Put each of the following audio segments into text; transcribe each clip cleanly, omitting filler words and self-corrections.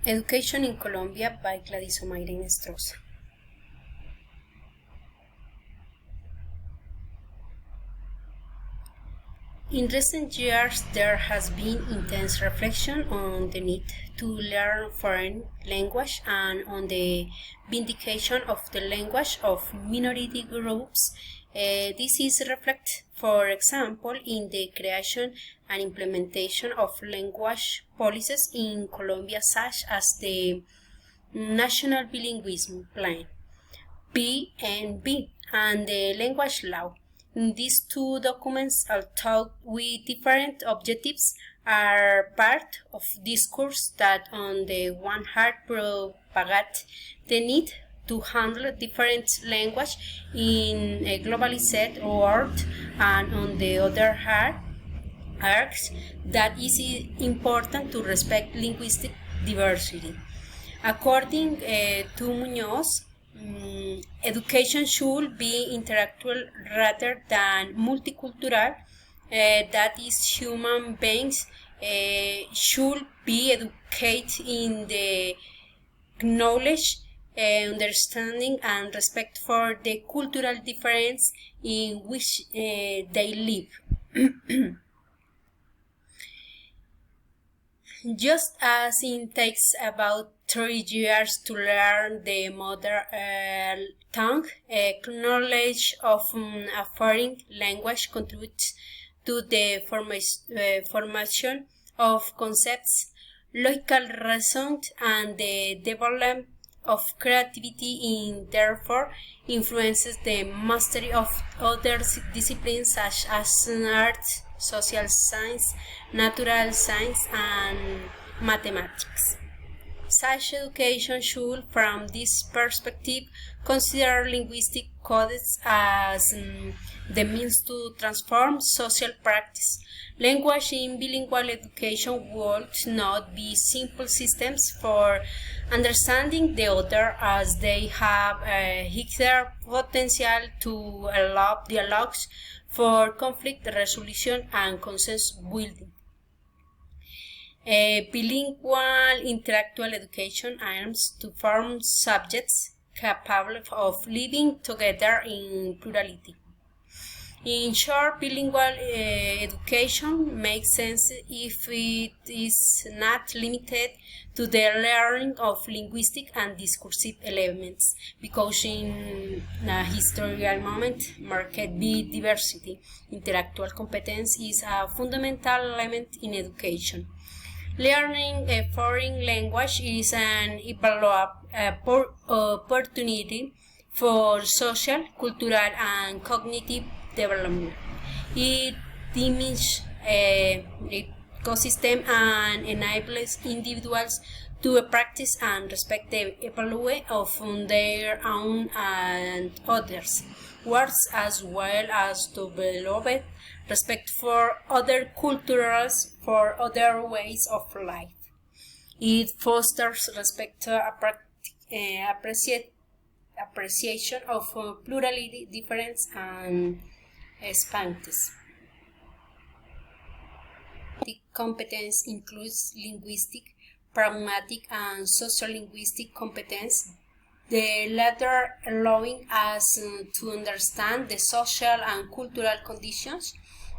Education in Colombia by Gladys Omaira. In recent years, there has been intense reflection on the need to learn foreign language and on the vindication of the language of minority groups. This is reflected, for example, in the creation and implementation of language policies in Colombia, such as the National Bilingualism Plan, PNB, and the Language Law. These two documents, although with different objectives, are part of discourse that on the one hand propagate the need to handle different language in a globalized world, and on the other hand argues that it is important to respect linguistic diversity. According to Munoz, education should be intellectual rather than multicultural. That is, human beings should be educated in the knowledge, understanding, and respect for the cultural difference in which they live. Just as it takes about 3 years to learn the mother tongue, knowledge of a foreign language contributes to the formation of concepts, logical reasoning, and the development of creativity, and therefore influences the mastery of other disciplines such as arts, social science, natural science, and mathematics. Such education should, from this perspective, consider linguistic codes as the means to transform social practice. Language in bilingual education would not be simple systems for understanding the other, as they have a higher potential to allow dialogues for conflict resolution and consensus building. Bilingual intellectual education aims to form subjects capable of living together in plurality. In short, bilingual education makes sense if it is not limited to the learning of linguistic and discursive elements, because in a historical moment marked by diversity, intellectual competence is a fundamental element in education. Learning a foreign language is an invaluable opportunity for social, cultural, and cognitive development. It diminishes ecosystem and enables individuals to practice and respect the value of their own and others' words, as well as to develop respect for other cultures, for other ways of life. It fosters respect, appreciation of plurality, difference, and expanse. The competence includes linguistic, pragmatic, and social-linguistic competence, the latter allowing us to understand the social and cultural conditions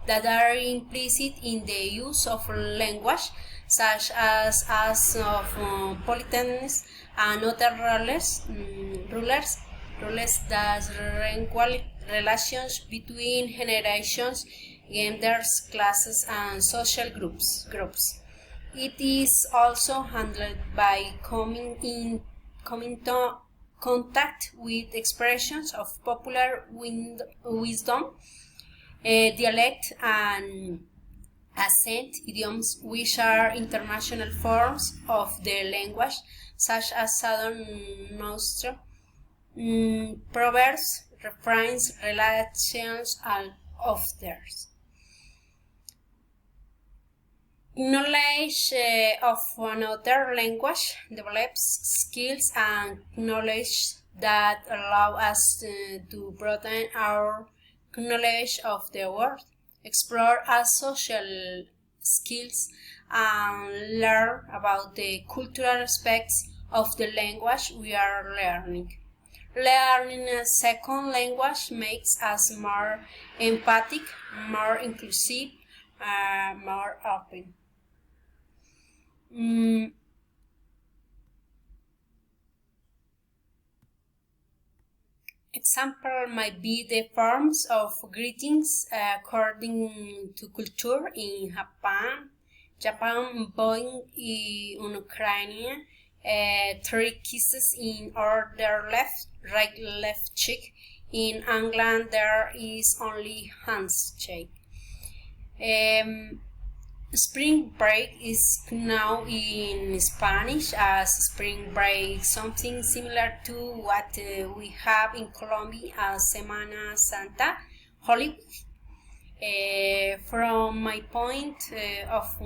that are implicit in the use of language, such as of politeness and other rulers that regulate relations between generations, genders, classes, and social groups. It is also handled by coming into contact with expressions of popular wisdom, dialect, and accent idioms, which are international forms of the language, such as Southern Nostrum, proverbs, refrains, relations, and others. Knowledge of another language develops skills and knowledge that allow us to broaden our knowledge of the world, explore our social skills, and learn about the cultural aspects of the language we are learning. Learning a second language makes us more empathic, more inclusive, more open. Example might be the forms of greetings according to culture in Japan bowing in Ukraine, three kisses in order right left cheek. In England there is only handshake. Spring break is now in Spanish as spring break, something similar to what we have in Colombia as Semana Santa, Holy Week. From my point of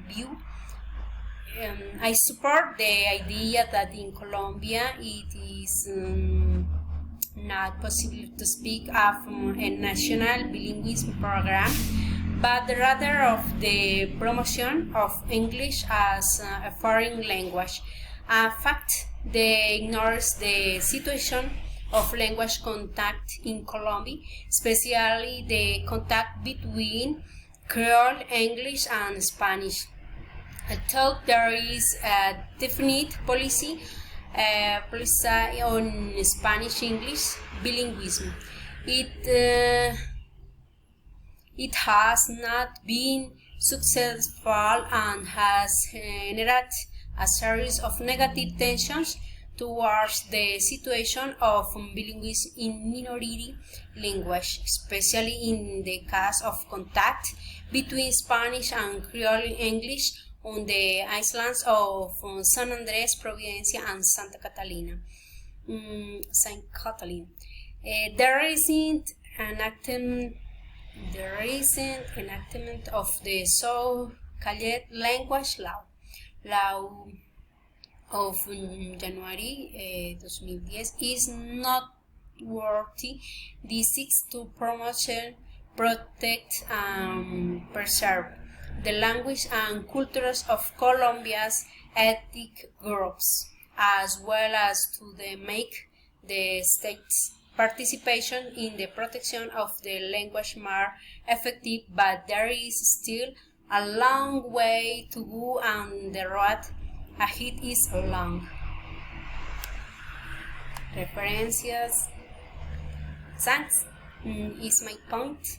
view, I support the idea that in Colombia it is not possible to speak of a national bilingualism program, but rather of the promotion of English as a foreign language, a fact that ignores the situation of language contact in Colombia, especially the contact between Creole, English, and Spanish. I thought there is a definite policy on Spanish-English bilingualism. It has not been successful and has generated a series of negative tensions towards the situation of bilingualism in minority language, especially in the case of contact between Spanish and Creole English on the islands of San Andrés, Providencia, and Santa Catalina. Saint Catalina. The recent enactment of the so-called language law of January 2010 is noteworthy. This seeks to promote, protect, and preserve the language and cultures of Colombia's ethnic groups, as well as to make the state's participation in the protection of the language more effective, but there is still a long way to go and the road ahead is long. Referencias. Thanks. Is my point.